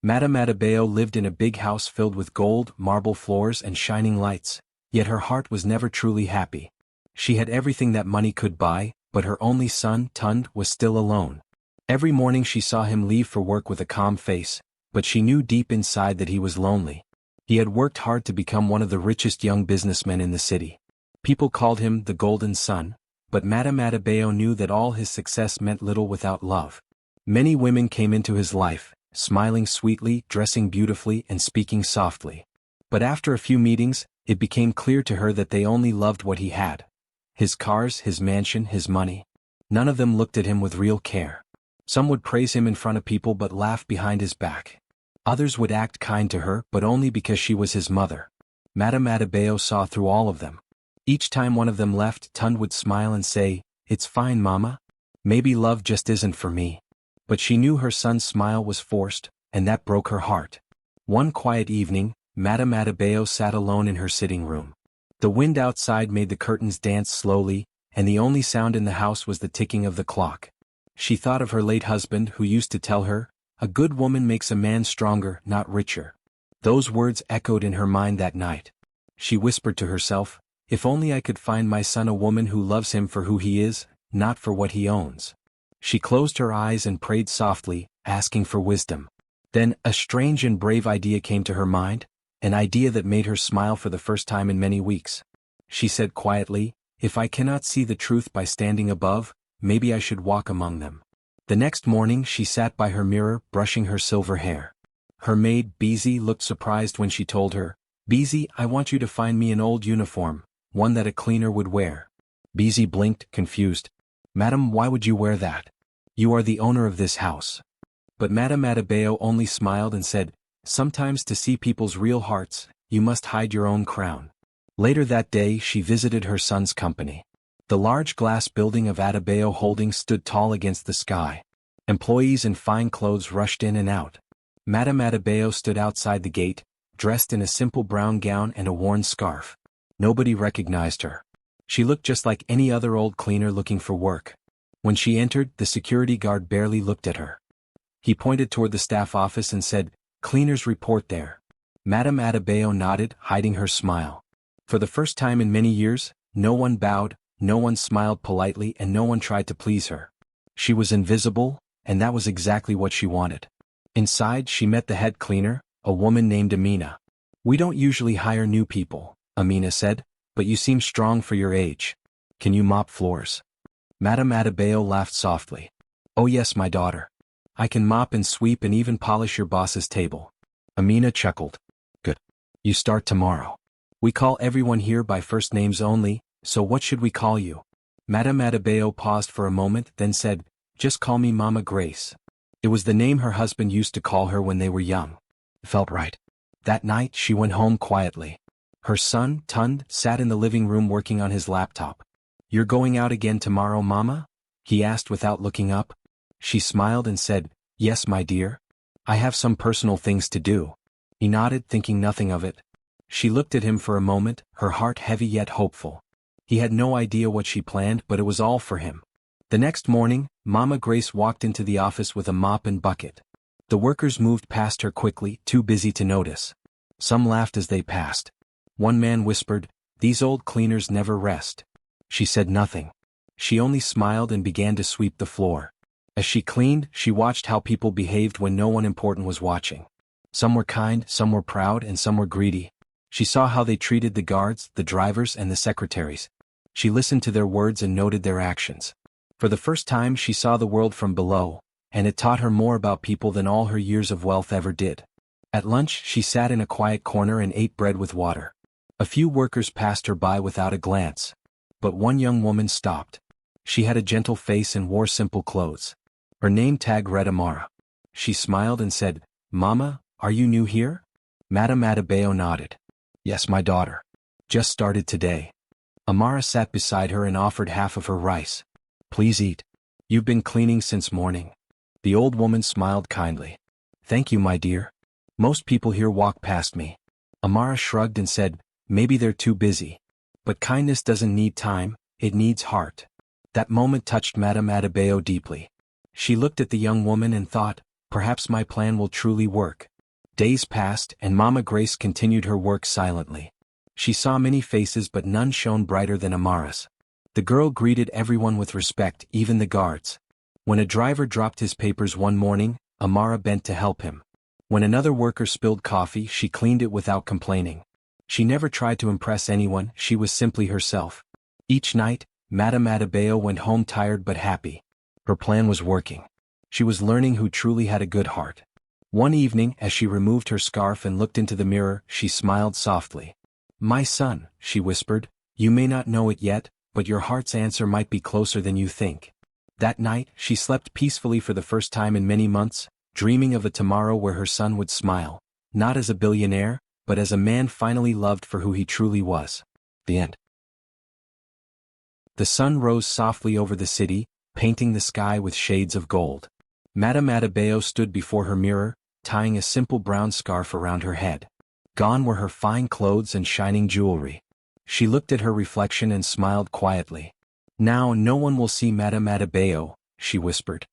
Madame Adebayo lived in a big house filled with gold, marble floors and shining lights, yet her heart was never truly happy. She had everything that money could buy, but her only son, Tund, was still alone. Every morning she saw him leave for work with a calm face, but she knew deep inside that he was lonely. He had worked hard to become one of the richest young businessmen in the city. People called him the Golden Son, but Madame Adebayo knew that all his success meant little without love. Many women came into his life, smiling sweetly, dressing beautifully and speaking softly. But after a few meetings, it became clear to her that they only loved what he had. His cars, his mansion, his money. None of them looked at him with real care. Some would praise him in front of people but laugh behind his back. Others would act kind to her but only because she was his mother. Madame Adebayo saw through all of them. Each time one of them left, Tund would smile and say, "It's fine, Mama. Maybe love just isn't for me." But she knew her son's smile was forced, and that broke her heart. One quiet evening, Madame Adebayo sat alone in her sitting room. The wind outside made the curtains dance slowly, and the only sound in the house was the ticking of the clock. She thought of her late husband who used to tell her, "A good woman makes a man stronger, not richer." Those words echoed in her mind that night. She whispered to herself, "If only I could find my son a woman who loves him for who he is, not for what he owns." She closed her eyes and prayed softly, asking for wisdom. Then, a strange and brave idea came to her mind, an idea that made her smile for the first time in many weeks. She said quietly, "If I cannot see the truth by standing above, maybe I should walk among them." The next morning she sat by her mirror, brushing her silver hair. Her maid, Beezy, looked surprised when she told her, "Beezy, I want you to find me an old uniform, one that a cleaner would wear." Beezy blinked, confused. "Madam, why would you wear that? You are the owner of this house." But Madame Adebayo only smiled and said, "Sometimes to see people's real hearts, you must hide your own crown." Later that day she visited her son's company. The large glass building of Adebayo Holdings stood tall against the sky. Employees in fine clothes rushed in and out. Madame Adebayo stood outside the gate, dressed in a simple brown gown and a worn scarf. Nobody recognized her. She looked just like any other old cleaner looking for work. When she entered, the security guard barely looked at her. He pointed toward the staff office and said, "Cleaners report there." Madame Adebayo nodded, hiding her smile. For the first time in many years, no one bowed, no one smiled politely, and no one tried to please her. She was invisible, and that was exactly what she wanted. Inside, she met the head cleaner, a woman named Amina. "We don't usually hire new people," Amina said, "but you seem strong for your age. Can you mop floors?" Madame Adebayo laughed softly. "Oh yes, my daughter. I can mop and sweep and even polish your boss's table." Amina chuckled. "Good. You start tomorrow. We call everyone here by first names only, so what should we call you?" Madame Adebayo paused for a moment, then said, "Just call me Mama Grace." It was the name her husband used to call her when they were young. It felt right. That night she went home quietly. Her son, Tund, sat in the living room working on his laptop. "You're going out again tomorrow, Mama?" he asked without looking up. She smiled and said, "Yes, my dear. I have some personal things to do." He nodded, thinking nothing of it. She looked at him for a moment, her heart heavy yet hopeful. He had no idea what she planned, but it was all for him. The next morning, Mama Grace walked into the office with a mop and bucket. The workers moved past her quickly, too busy to notice. Some laughed as they passed. One man whispered, "These old cleaners never rest." She said nothing. She only smiled and began to sweep the floor. As she cleaned, she watched how people behaved when no one important was watching. Some were kind, some were proud, and some were greedy. She saw how they treated the guards, the drivers, and the secretaries. She listened to their words and noted their actions. For the first time she saw the world from below, and it taught her more about people than all her years of wealth ever did. At lunch she sat in a quiet corner and ate bread with water. A few workers passed her by without a glance. But one young woman stopped. She had a gentle face and wore simple clothes. Her name tag read Amara. She smiled and said, "Mama, are you new here?" Madame Adebayo nodded. "Yes, my daughter. Just started today." Amara sat beside her and offered half of her rice. "Please eat. You've been cleaning since morning." The old woman smiled kindly. "Thank you, my dear. Most people here walk past me." Amara shrugged and said, "Maybe they're too busy. But kindness doesn't need time, it needs heart." That moment touched Madame Adebayo deeply. She looked at the young woman and thought, perhaps my plan will truly work. Days passed and Mama Grace continued her work silently. She saw many faces but none shone brighter than Amara's. The girl greeted everyone with respect, even the guards. When a driver dropped his papers one morning, Amara bent to help him. When another worker spilled coffee, she cleaned it without complaining. She never tried to impress anyone, she was simply herself. Each night, Madame Adebayo went home tired but happy. Her plan was working. She was learning who truly had a good heart. One evening, as she removed her scarf and looked into the mirror, she smiled softly. "My son," she whispered, "you may not know it yet, but your heart's answer might be closer than you think." That night, she slept peacefully for the first time in many months, dreaming of a tomorrow where her son would smile, not as a billionaire, but as a man finally loved for who he truly was. The end. The sun rose softly over the city, painting the sky with shades of gold. Madame Adebayo stood before her mirror, tying a simple brown scarf around her head. Gone were her fine clothes and shining jewelry. She looked at her reflection and smiled quietly. "Now no one will see Madame Adebayo," she whispered.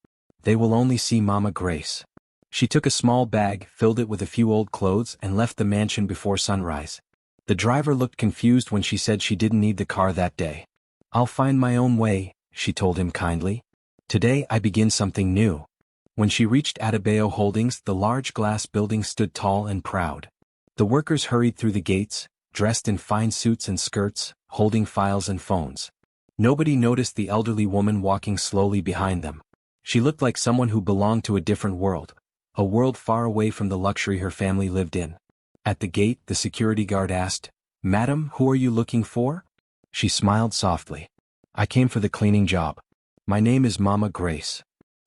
"They will only see Mama Grace." She took a small bag, filled it with a few old clothes and left the mansion before sunrise. The driver looked confused when she said she didn't need the car that day. "I'll find my own way," she told him kindly. "Today I begin something new." When she reached Adebayo Holdings, the large glass building stood tall and proud. The workers hurried through the gates, dressed in fine suits and skirts, holding files and phones. Nobody noticed the elderly woman walking slowly behind them. She looked like someone who belonged to a different world, a world far away from the luxury her family lived in. At the gate, the security guard asked, "Madam, who are you looking for?" She smiled softly. "I came for the cleaning job. My name is Mama Grace."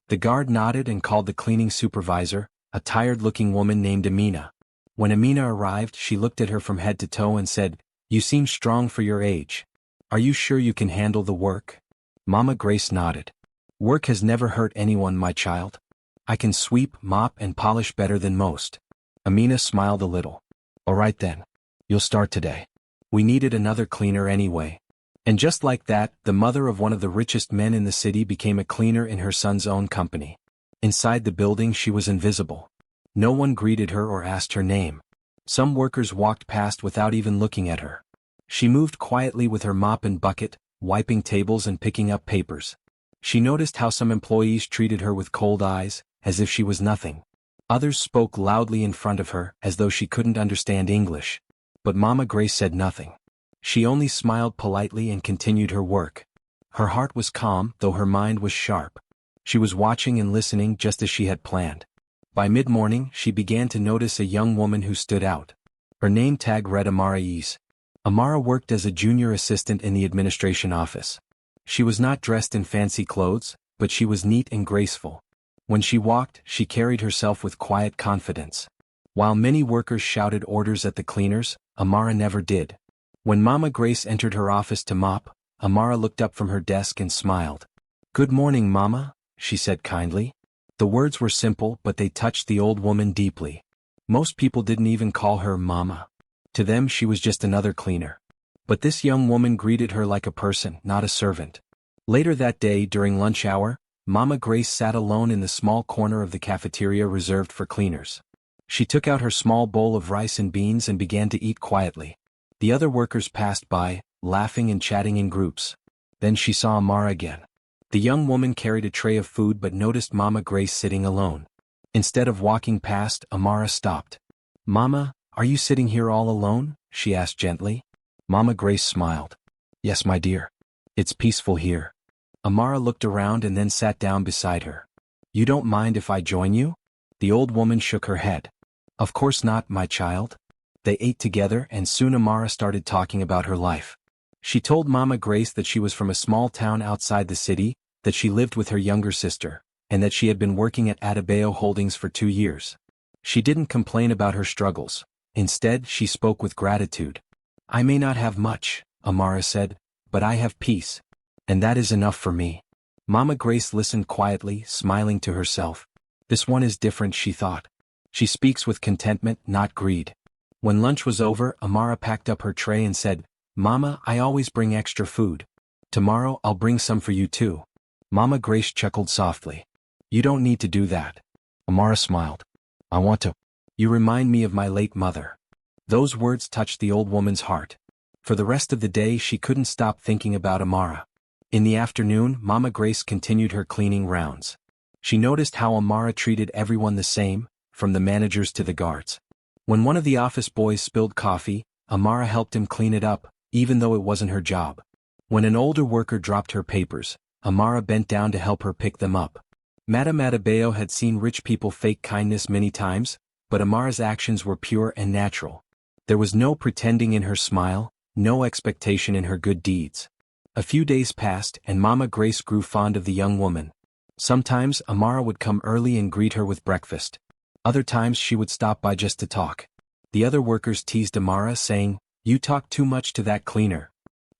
The guard nodded and called the cleaning supervisor, a tired-looking woman named Amina. When Amina arrived, she looked at her from head to toe and said, "You seem strong for your age. Are you sure you can handle the work?" Mama Grace nodded. "Work has never hurt anyone, my child. I can sweep, mop, and polish better than most." Amina smiled a little. "All right then. You'll start today. We needed another cleaner anyway." And just like that, the mother of one of the richest men in the city became a cleaner in her son's own company. Inside the building she was invisible. No one greeted her or asked her name. Some workers walked past without even looking at her. She moved quietly with her mop and bucket, wiping tables and picking up papers. She noticed how some employees treated her with cold eyes, as if she was nothing. Others spoke loudly in front of her, as though she couldn't understand English. But Mama Grace said nothing. She only smiled politely and continued her work. Her heart was calm, though her mind was sharp. She was watching and listening just as she had planned. By mid-morning, she began to notice a young woman who stood out. Her name tag read Amara Ease. Amara worked as a junior assistant in the administration office. She was not dressed in fancy clothes, but she was neat and graceful. When she walked, she carried herself with quiet confidence. While many workers shouted orders at the cleaners, Amara never did. When Mama Grace entered her office to mop, Amara looked up from her desk and smiled. "Good morning, Mama," she said kindly. The words were simple, but they touched the old woman deeply. Most people didn't even call her Mama. To them she was just another cleaner. But this young woman greeted her like a person, not a servant. Later that day, during lunch hour, Mama Grace sat alone in the small corner of the cafeteria reserved for cleaners. She took out her small bowl of rice and beans and began to eat quietly. The other workers passed by, laughing and chatting in groups. Then she saw Amara again. The young woman carried a tray of food but noticed Mama Grace sitting alone. Instead of walking past, Amara stopped. "Mama, are you sitting here all alone?" she asked gently. Mama Grace smiled. "Yes, my dear. It's peaceful here." Amara looked around and then sat down beside her. "You don't mind if I join you?" The old woman shook her head. "Of course not, my child." They ate together and soon Amara started talking about her life. She told Mama Grace that she was from a small town outside the city, that she lived with her younger sister, and that she had been working at Adebayo Holdings for 2 years. She didn't complain about her struggles. Instead, she spoke with gratitude. "I may not have much," Amara said, "but I have peace. And that is enough for me." Mama Grace listened quietly, smiling to herself. This one is different, she thought. She speaks with contentment, not greed. When lunch was over, Amara packed up her tray and said, "Mama, I always bring extra food. Tomorrow I'll bring some for you too." Mama Grace chuckled softly. "You don't need to do that." Amara smiled. "I want to." You remind me of my late mother." Those words touched the old woman's heart. For the rest of the day she couldn't stop thinking about Amara. In the afternoon, Mama Grace continued her cleaning rounds. She noticed how Amara treated everyone the same, from the managers to the guards. When one of the office boys spilled coffee, Amara helped him clean it up, even though it wasn't her job. When an older worker dropped her papers, Amara bent down to help her pick them up. Madame Adebayo had seen rich people fake kindness many times, but Amara's actions were pure and natural. There was no pretending in her smile, no expectation in her good deeds. A few days passed and Mama Grace grew fond of the young woman. Sometimes Amara would come early and greet her with breakfast. Other times she would stop by just to talk. The other workers teased Amara, saying, "You talk too much to that cleaner."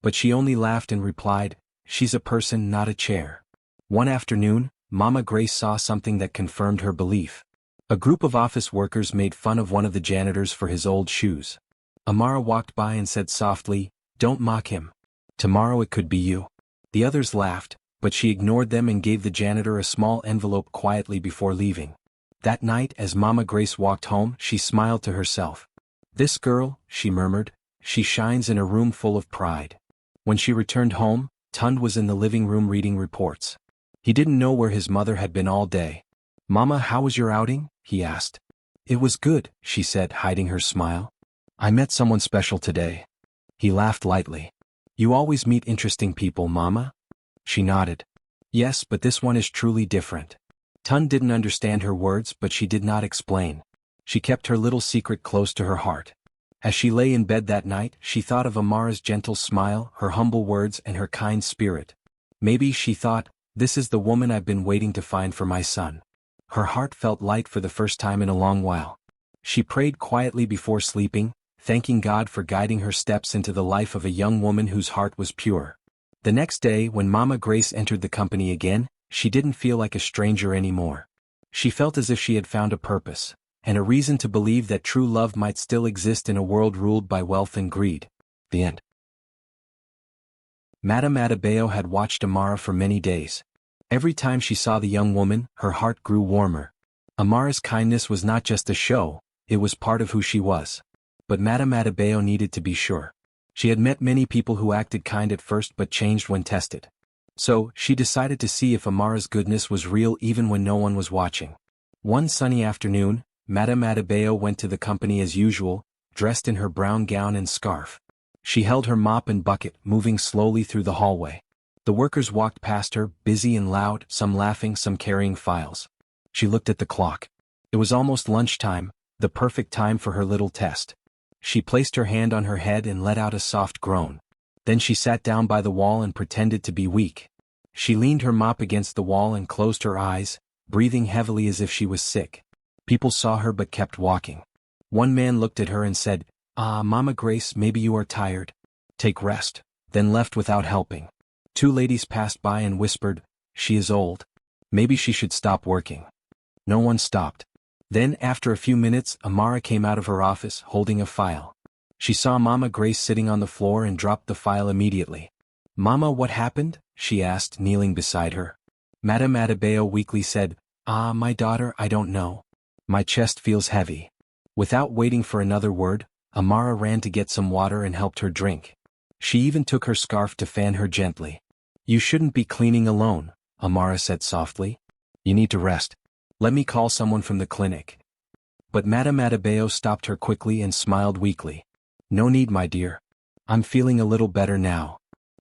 But she only laughed and replied, "She's a person, not a chair." One afternoon, Mama Grace saw something that confirmed her belief. A group of office workers made fun of one of the janitors for his old shoes. Amara walked by and said softly, "Don't mock him. Tomorrow it could be you." The others laughed, but she ignored them and gave the janitor a small envelope quietly before leaving. That night, as Mama Grace walked home, she smiled to herself. "This girl," she murmured, "she shines in a room full of pride." When she returned home, Tund was in the living room reading reports. He didn't know where his mother had been all day. "Mama, how was your outing?" he asked. "It was good," she said, hiding her smile. "I met someone special today." He laughed lightly. "You always meet interesting people, Mama?" She nodded. "Yes, but this one is truly different." Tund didn't understand her words, but she did not explain. She kept her little secret close to her heart. As she lay in bed that night, she thought of Amara's gentle smile, her humble words, and her kind spirit. Maybe, she thought, this is the woman I've been waiting to find for my son. Her heart felt light for the first time in a long while. She prayed quietly before sleeping, thanking God for guiding her steps into the life of a young woman whose heart was pure. The next day, when Mama Grace entered the company again, she didn't feel like a stranger anymore. She felt as if she had found a purpose, and a reason to believe that true love might still exist in a world ruled by wealth and greed. The end. Madame Adebayo had watched Amara for many days. Every time she saw the young woman, her heart grew warmer. Amara's kindness was not just a show, it was part of who she was. But Madame Adebayo needed to be sure. She had met many people who acted kind at first but changed when tested. So, she decided to see if Amara's goodness was real even when no one was watching. One sunny afternoon, Madame Adebayo went to the company as usual, dressed in her brown gown and scarf. She held her mop and bucket, moving slowly through the hallway. The workers walked past her, busy and loud, some laughing, some carrying files. She looked at the clock. It was almost lunchtime, the perfect time for her little test. She placed her hand on her head and let out a soft groan. Then she sat down by the wall and pretended to be weak. She leaned her mop against the wall and closed her eyes, breathing heavily as if she was sick. People saw her but kept walking. One man looked at her and said, "Ah, Mama Grace, maybe you are tired. Take rest," then left without helping. Two ladies passed by and whispered, "She is old. Maybe she should stop working." No one stopped. Then, after a few minutes, Amara came out of her office, holding a file. She saw Mama Grace sitting on the floor and dropped the file immediately. "Mama, what happened?" she asked, kneeling beside her. Madame Adebayo weakly said, "Ah, my daughter, I don't know. My chest feels heavy." Without waiting for another word, Amara ran to get some water and helped her drink. She even took her scarf to fan her gently. "You shouldn't be cleaning alone," Amara said softly. "You need to rest. Let me call someone from the clinic." But Madame Adebayo stopped her quickly and smiled weakly. "No need, my dear. I'm feeling a little better now."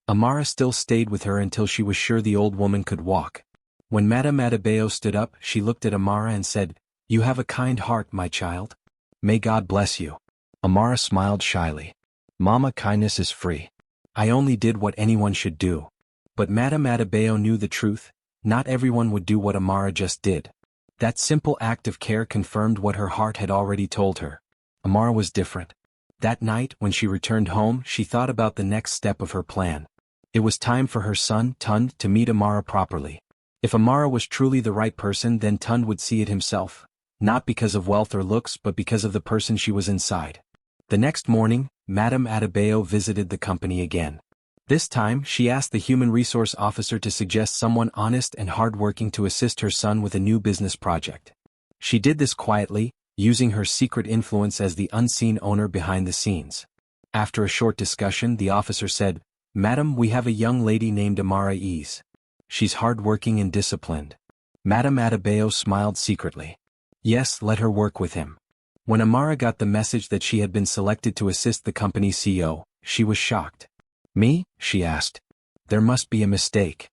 Amara still stayed with her until she was sure the old woman could walk. When Madame Adebayo stood up, she looked at Amara and said, "You have a kind heart, my child. May God bless you." Amara smiled shyly. "Mama, kindness is free. I only did what anyone should do." But Madame Adebayo knew the truth. Not everyone would do what Amara just did. That simple act of care confirmed what her heart had already told her. Amara was different. That night, when she returned home, she thought about the next step of her plan. It was time for her son, Tund, to meet Amara properly. If Amara was truly the right person, then Tund would see it himself. Not because of wealth or looks, but because of the person she was inside. The next morning, Madame Adebayo visited the company again. This time, she asked the human resource officer to suggest someone honest and hardworking to assist her son with a new business project. She did this quietly, using her secret influence as the unseen owner behind the scenes. After a short discussion, the officer said, "Madam, we have a young lady named Amara Ease. She's hardworking and disciplined." Madame Adebayo smiled secretly. "Yes, let her work with him." When Amara got the message that she had been selected to assist the company's CEO, she was shocked. "Me?" she asked. "There must be a mistake."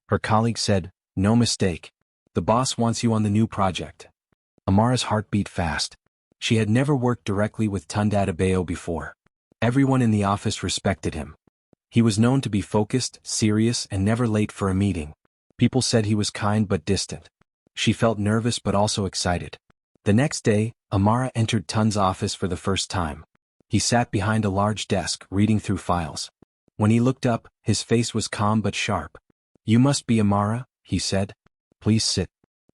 Her colleague said, "No mistake. The boss wants you on the new project." Amara's heart beat fast. She had never worked directly with Tunde Adebayo before. Everyone in the office respected him. He was known to be focused, serious, and never late for a meeting. People said he was kind but distant. She felt nervous but also excited. The next day, Amara entered Tunde's office for the first time. He sat behind a large desk, reading through files. When he looked up, his face was calm but sharp. "You must be Amara," he said. "Please sit.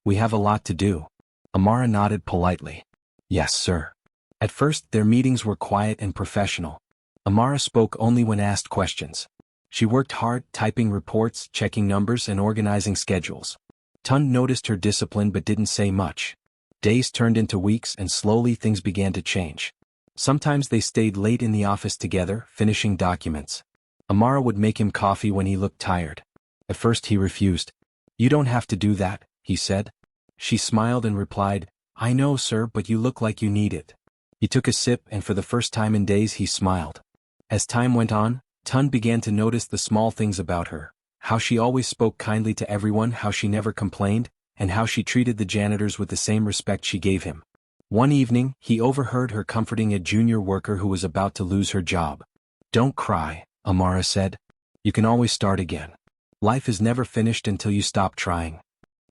We have a lot to do." Amara nodded politely. "Yes, sir." At first, their meetings were quiet and professional. Amara spoke only when asked questions. She worked hard, typing reports, checking numbers, and organizing schedules. Tunde noticed her discipline but didn't say much. Days turned into weeks and slowly things began to change. Sometimes they stayed late in the office together, finishing documents. Amara would make him coffee when he looked tired. At first he refused. "You don't have to do that," he said. She smiled and replied, "I know, sir, but you look like you need it." He took a sip and for the first time in days he smiled. As time went on, Tunde began to notice the small things about her, how she always spoke kindly to everyone, how she never complained, and how she treated the janitors with the same respect she gave him. One evening, he overheard her comforting a junior worker who was about to lose her job. "Don't cry," Amara said. "You can always start again. Life is never finished until you stop trying."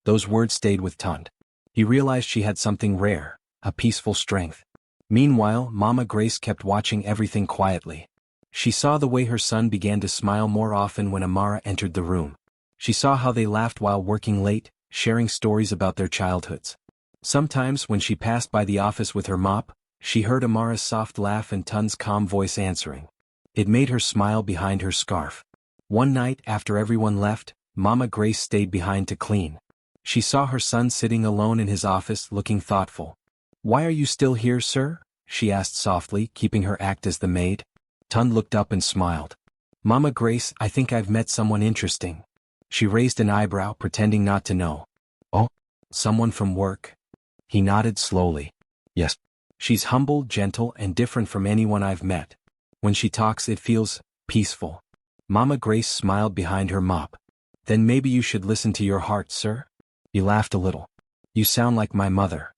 Those words stayed with Tunde. He realized she had something rare, a peaceful strength. Meanwhile, Mama Grace kept watching everything quietly. She saw the way her son began to smile more often when Amara entered the room. She saw how they laughed while working late, sharing stories about their childhoods. Sometimes when she passed by the office with her mop, she heard Amara's soft laugh and Tunde's calm voice answering. It made her smile behind her scarf. One night after everyone left, Mama Grace stayed behind to clean. She saw her son sitting alone in his office looking thoughtful. "Why are you still here, sir?" she asked softly, keeping her act as the maid. Tunde looked up and smiled. "Mama Grace, I think I've met someone interesting." She raised an eyebrow, pretending not to know. "Oh, someone from work?" He nodded slowly. "Yes. She's humble, gentle, and different from anyone I've met. When she talks it feels peaceful." Mama Grace smiled behind her mop. "Then maybe you should listen to your heart, sir?" He laughed a little. "You sound like my mother."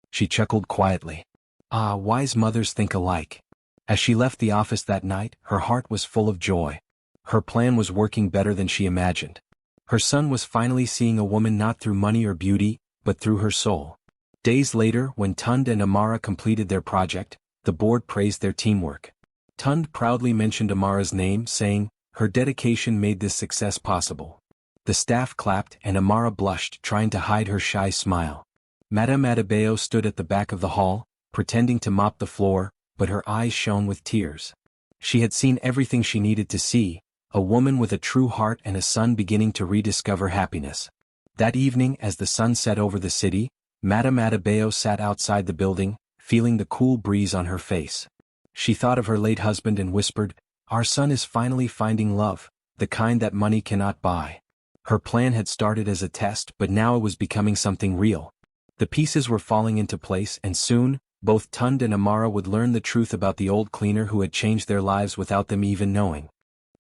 She chuckled quietly. "Ah, wise mothers think alike." As she left the office that night, her heart was full of joy. Her plan was working better than she imagined. Her son was finally seeing a woman not through money or beauty, but through her soul. Days later, when Tunde and Amara completed their project, the board praised their teamwork. Tunde proudly mentioned Amara's name, saying, "Her dedication made this success possible." The staff clapped and Amara blushed, trying to hide her shy smile. Madame Adebayo stood at the back of the hall, pretending to mop the floor, but her eyes shone with tears. She had seen everything she needed to see, a woman with a true heart and a son beginning to rediscover happiness. That evening, as the sun set over the city, Madame Adebayo sat outside the building, feeling the cool breeze on her face. She thought of her late husband and whispered, "Our son is finally finding love, the kind that money cannot buy." Her plan had started as a test, but now it was becoming something real. The pieces were falling into place, and soon, both Tunde and Amara would learn the truth about the old cleaner who had changed their lives without them even knowing.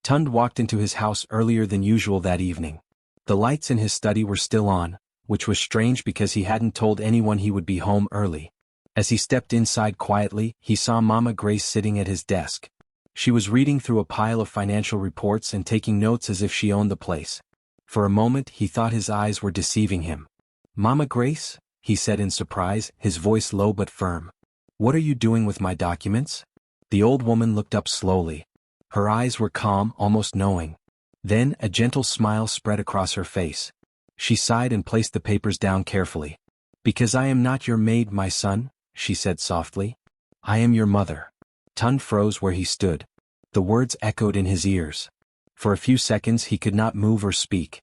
Tunde walked into his house earlier than usual that evening. The lights in his study were still on, which was strange because he hadn't told anyone he would be home early. As he stepped inside quietly, he saw Mama Grace sitting at his desk. She was reading through a pile of financial reports and taking notes as if she owned the place. For a moment he thought his eyes were deceiving him. "Mama Grace?" he said in surprise, his voice low but firm. "What are you doing with my documents?" The old woman looked up slowly. Her eyes were calm, almost knowing. Then a gentle smile spread across her face. She sighed and placed the papers down carefully. "Because I am not your maid, my son," she said softly. "I am your mother." Tunde froze where he stood. The words echoed in his ears. For a few seconds he could not move or speak.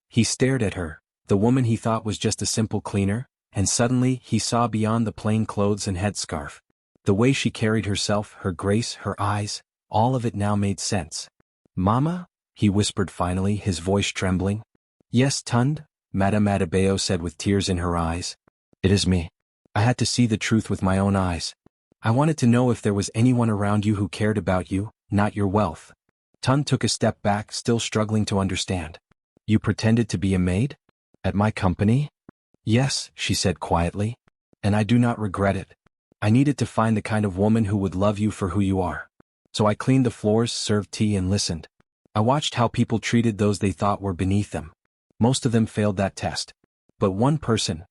He stared at her, the woman he thought was just a simple cleaner, and suddenly he saw beyond the plain clothes and headscarf. The way she carried herself, her grace, her eyes, all of it now made sense. "Mama?" he whispered finally, his voice trembling. "Yes, Tund," Madame Adebayo said with tears in her eyes. "It is me. I had to see the truth with my own eyes. I wanted to know if there was anyone around you who cared about you, not your wealth." Tund took a step back, still struggling to understand. "You pretended to be a maid? At my company?" "Yes," she said quietly. "And I do not regret it. I needed to find the kind of woman who would love you for who you are. So I cleaned the floors, served tea, and listened. I watched how people treated those they thought were beneath them. Most of them failed that test. But one person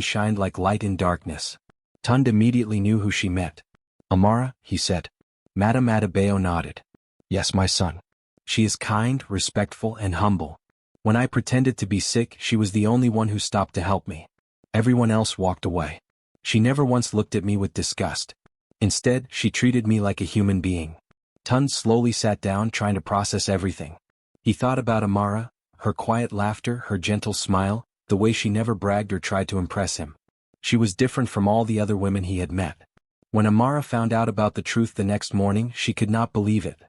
shined like light in darkness." Tund immediately knew who she meant. "Amara," he said. Madame Adebayo nodded. "Yes, my son. She is kind, respectful, and humble. When I pretended to be sick, she was the only one who stopped to help me. Everyone else walked away. She never once looked at me with disgust. Instead, she treated me like a human being." Tund slowly sat down, trying to process everything. He thought about Amara, her quiet laughter, her gentle smile, the way she never bragged or tried to impress him. She was different from all the other women he had met. When Amara found out about the truth the next morning, she could not believe it.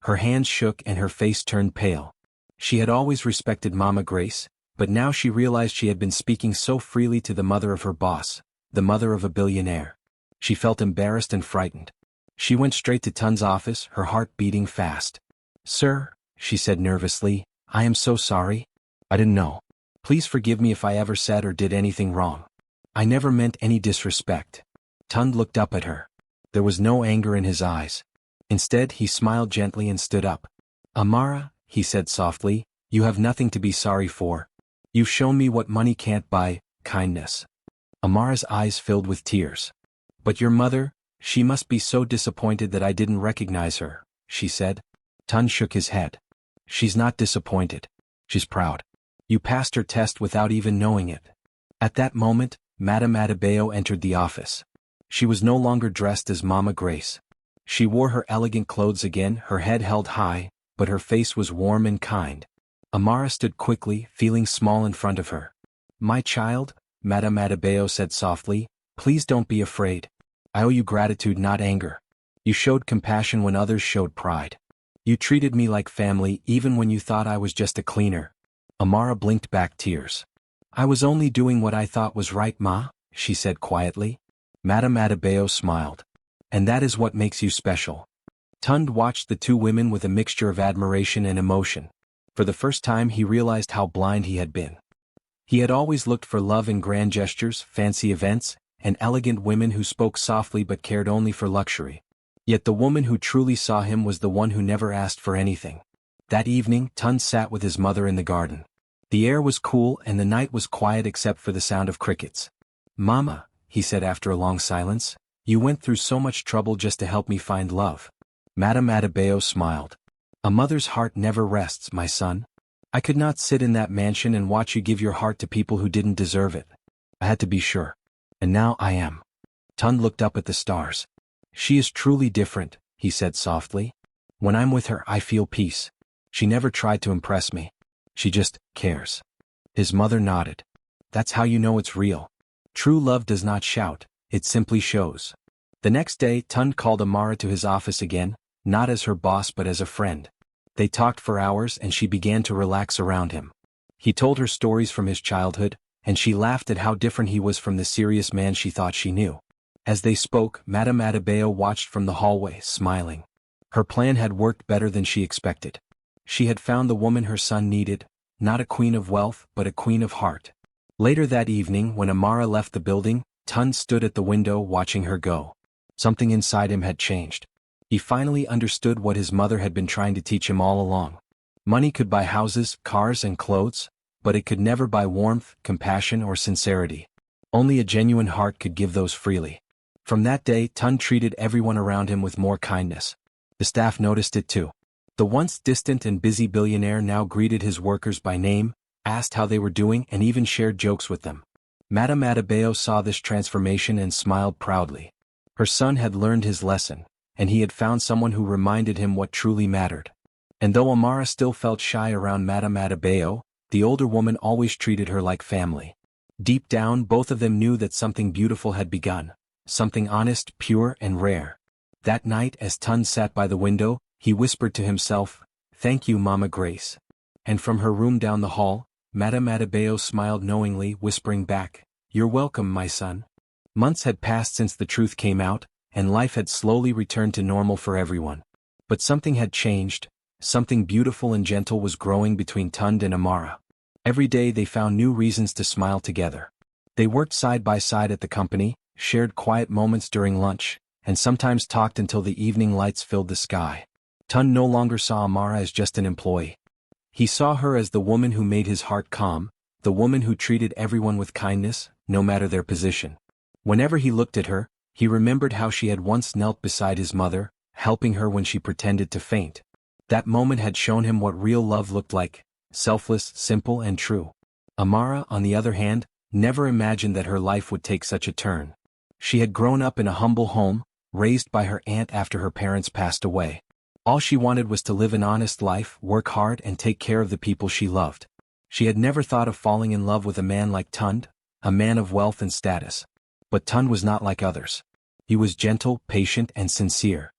Her hands shook and her face turned pale. She had always respected Mama Grace, but now she realized she had been speaking so freely to the mother of her boss, the mother of a billionaire. She felt embarrassed and frightened. She went straight to Tund's office, her heart beating fast. "Sir," she said nervously, "I am so sorry. I didn't know. Please forgive me if I ever said or did anything wrong. I never meant any disrespect." Tund looked up at her. There was no anger in his eyes. Instead, he smiled gently and stood up. "Amara," he said softly, "you have nothing to be sorry for. You've shown me what money can't buy, kindness." Amara's eyes filled with tears. "But your mother, she must be so disappointed that I didn't recognize her," she said. Tund shook his head. "She's not disappointed. She's proud. You passed her test without even knowing it." At that moment, Madame Adebayo entered the office. She was no longer dressed as Mama Grace. She wore her elegant clothes again, her head held high, but her face was warm and kind. Amara stood quickly, feeling small in front of her. "My child," Madame Adebayo said softly, "please don't be afraid. I owe you gratitude, not anger. You showed compassion when others showed pride. You treated me like family even when you thought I was just a cleaner." Amara blinked back tears. "I was only doing what I thought was right, Ma," she said quietly. Madame Adebayo smiled. "And that is what makes you special." Tund watched the two women with a mixture of admiration and emotion. For the first time he realized how blind he had been. He had always looked for love in grand gestures, fancy events, and elegant women who spoke softly but cared only for luxury. Yet the woman who truly saw him was the one who never asked for anything. That evening, Tund sat with his mother in the garden. The air was cool and the night was quiet except for the sound of crickets. "Mama," he said after a long silence, "you went through so much trouble just to help me find love." Madame Adebayo smiled. "A mother's heart never rests, my son. I could not sit in that mansion and watch you give your heart to people who didn't deserve it. I had to be sure. And now I am." Tund looked up at the stars. "She is truly different," he said softly. "When I'm with her, I feel peace. She never tried to impress me. She just cares." His mother nodded. "That's how you know it's real. True love does not shout, it simply shows." The next day, Tund called Amara to his office again, not as her boss but as a friend. They talked for hours and she began to relax around him. He told her stories from his childhood, and she laughed at how different he was from the serious man she thought she knew. As they spoke, Madame Adebayo watched from the hallway, smiling. Her plan had worked better than she expected. She had found the woman her son needed, not a queen of wealth but a queen of heart. Later that evening, when Amara left the building, Tund stood at the window watching her go. Something inside him had changed. He finally understood what his mother had been trying to teach him all along. Money could buy houses, cars, and clothes, but it could never buy warmth, compassion, or sincerity. Only a genuine heart could give those freely. From that day, Tund treated everyone around him with more kindness. The staff noticed it too. The once distant and busy billionaire now greeted his workers by name, asked how they were doing, and even shared jokes with them. Madame Adebayo saw this transformation and smiled proudly. Her son had learned his lesson, and he had found someone who reminded him what truly mattered. And though Amara still felt shy around Madame Adebayo, the older woman always treated her like family. Deep down, both of them knew that something beautiful had begun, something honest, pure, and rare. That night, as Tund sat by the window, he whispered to himself, "Thank you, Mama Grace." And from her room down the hall, Madame Adebayo smiled knowingly, whispering back, "You're welcome, my son." Months had passed since the truth came out, and life had slowly returned to normal for everyone. But something had changed. Something beautiful and gentle was growing between Tund and Amara. Every day they found new reasons to smile together. They worked side by side at the company, shared quiet moments during lunch, and sometimes talked until the evening lights filled the sky. Tund no longer saw Amara as just an employee. He saw her as the woman who made his heart calm, the woman who treated everyone with kindness, no matter their position. Whenever he looked at her, he remembered how she had once knelt beside his mother, helping her when she pretended to faint. That moment had shown him what real love looked like, selfless, simple, and true. Amara, on the other hand, never imagined that her life would take such a turn. She had grown up in a humble home, raised by her aunt after her parents passed away. All she wanted was to live an honest life, work hard, and take care of the people she loved. She had never thought of falling in love with a man like Tund, a man of wealth and status. But Tund was not like others. He was gentle, patient, and sincere.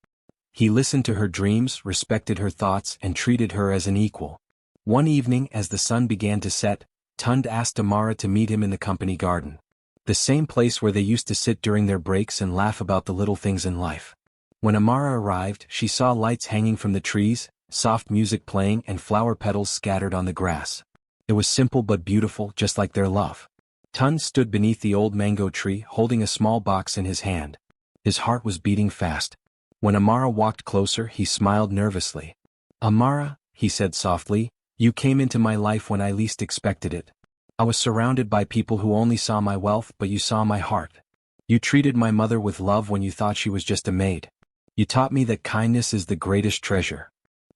He listened to her dreams, respected her thoughts, and treated her as an equal. One evening, as the sun began to set, Tund asked Amara to meet him in the company garden. The same place where they used to sit during their breaks and laugh about the little things in life. When Amara arrived, she saw lights hanging from the trees, soft music playing, and flower petals scattered on the grass. It was simple but beautiful, just like their love. Tund stood beneath the old mango tree, holding a small box in his hand. His heart was beating fast. When Amara walked closer, he smiled nervously. "Amara," he said softly, "you came into my life when I least expected it. I was surrounded by people who only saw my wealth, but you saw my heart. You treated my mother with love when you thought she was just a maid. You taught me that kindness is the greatest treasure."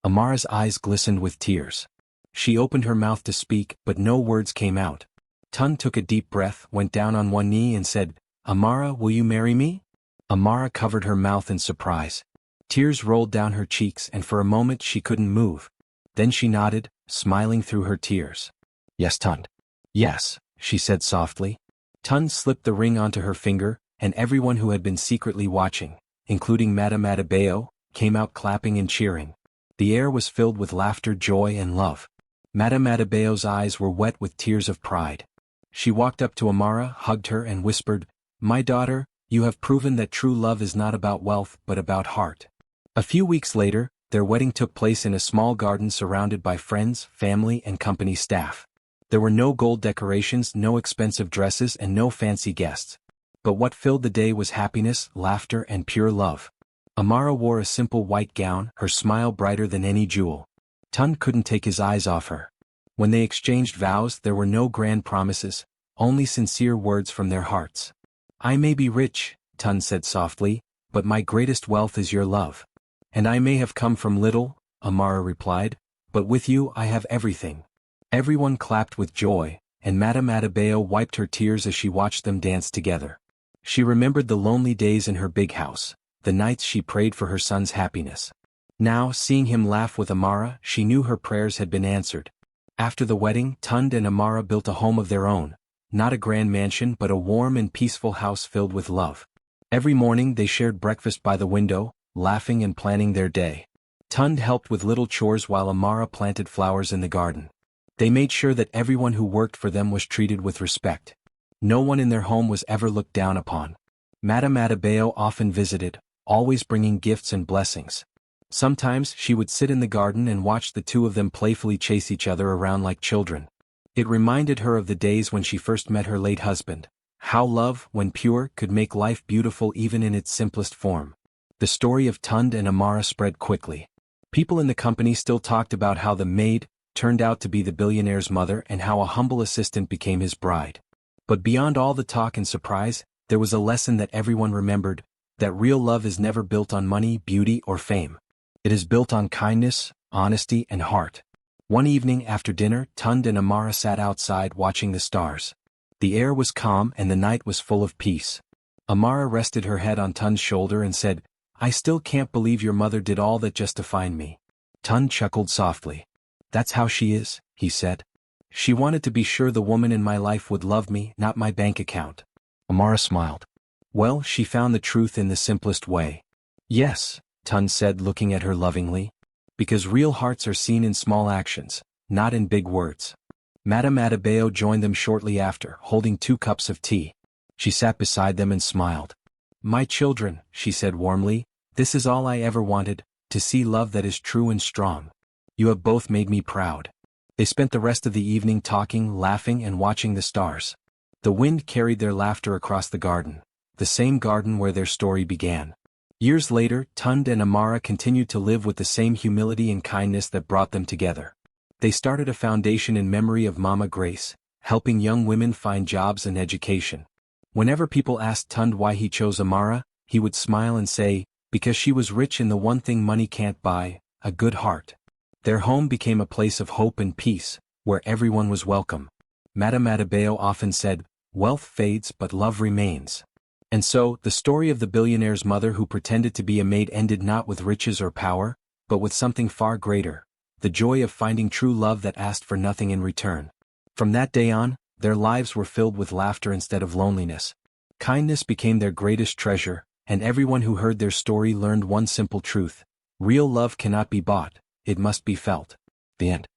Amara's eyes glistened with tears. She opened her mouth to speak, but no words came out. Tund took a deep breath, went down on one knee and said, "Amara, will you marry me?" Amara covered her mouth in surprise. Tears rolled down her cheeks, and for a moment she couldn't move. Then she nodded, smiling through her tears. "Yes, Tund." "Yes," she said softly. Tund slipped the ring onto her finger, and everyone who had been secretly watching, including Madame Adebayo, came out clapping and cheering. The air was filled with laughter, joy, and love. Madame Adebayo's eyes were wet with tears of pride. She walked up to Amara, hugged her, and whispered, "My daughter, you have proven that true love is not about wealth but about heart." A few weeks later, their wedding took place in a small garden surrounded by friends, family, and company staff. There were no gold decorations, no expensive dresses, and no fancy guests. But what filled the day was happiness, laughter, and pure love. Amara wore a simple white gown, her smile brighter than any jewel. Tund couldn't take his eyes off her. When they exchanged vows, there were no grand promises, only sincere words from their hearts. "I may be rich," Tund said softly, "but my greatest wealth is your love." "And I may have come from little," Amara replied, "but with you I have everything." Everyone clapped with joy, and Madame Adebayo wiped her tears as she watched them dance together. She remembered the lonely days in her big house, the nights she prayed for her son's happiness. Now, seeing him laugh with Amara, she knew her prayers had been answered. After the wedding, Tund and Amara built a home of their own, not a grand mansion but a warm and peaceful house filled with love. Every morning they shared breakfast by the window, laughing and planning their day. Tund helped with little chores while Amara planted flowers in the garden. They made sure that everyone who worked for them was treated with respect. No one in their home was ever looked down upon. Madame Adebayo often visited, always bringing gifts and blessings. Sometimes she would sit in the garden and watch the two of them playfully chase each other around like children. It reminded her of the days when she first met her late husband, how love, when pure, could make life beautiful even in its simplest form. The story of Tund and Amara spread quickly. People in the company still talked about how the maid turned out to be the billionaire's mother and how a humble assistant became his bride. But beyond all the talk and surprise, there was a lesson that everyone remembered, that real love is never built on money, beauty, or fame. It is built on kindness, honesty, and heart. One evening after dinner, Tund and Amara sat outside watching the stars. The air was calm and the night was full of peace. Amara rested her head on Tund's shoulder and said, "I still can't believe your mother did all that just to find me." Tund chuckled softly. "That's how she is," he said. She wanted to be sure the woman in my life would love me, not my bank account. Amara smiled. Well, she found the truth in the simplest way. Yes, Tund said, looking at her lovingly. Because real hearts are seen in small actions, not in big words. Madame Adebayo joined them shortly after, holding 2 cups of tea. She sat beside them and smiled. My children, she said warmly, this is all I ever wanted, to see love that is true and strong. You have both made me proud. They spent the rest of the evening talking, laughing, and watching the stars. The wind carried their laughter across the garden, the same garden where their story began. Years later, Tund and Amara continued to live with the same humility and kindness that brought them together. They started a foundation in memory of Mama Grace, helping young women find jobs and education. Whenever people asked Tund why he chose Amara, he would smile and say, because she was rich in the one thing money can't buy, a good heart. Their home became a place of hope and peace, where everyone was welcome. Madame Adebayo often said, wealth fades but love remains. And so, the story of the billionaire's mother who pretended to be a maid ended not with riches or power, but with something far greater, the joy of finding true love that asked for nothing in return. From that day on, their lives were filled with laughter instead of loneliness. Kindness became their greatest treasure, and everyone who heard their story learned one simple truth: real love cannot be bought, it must be felt. The end.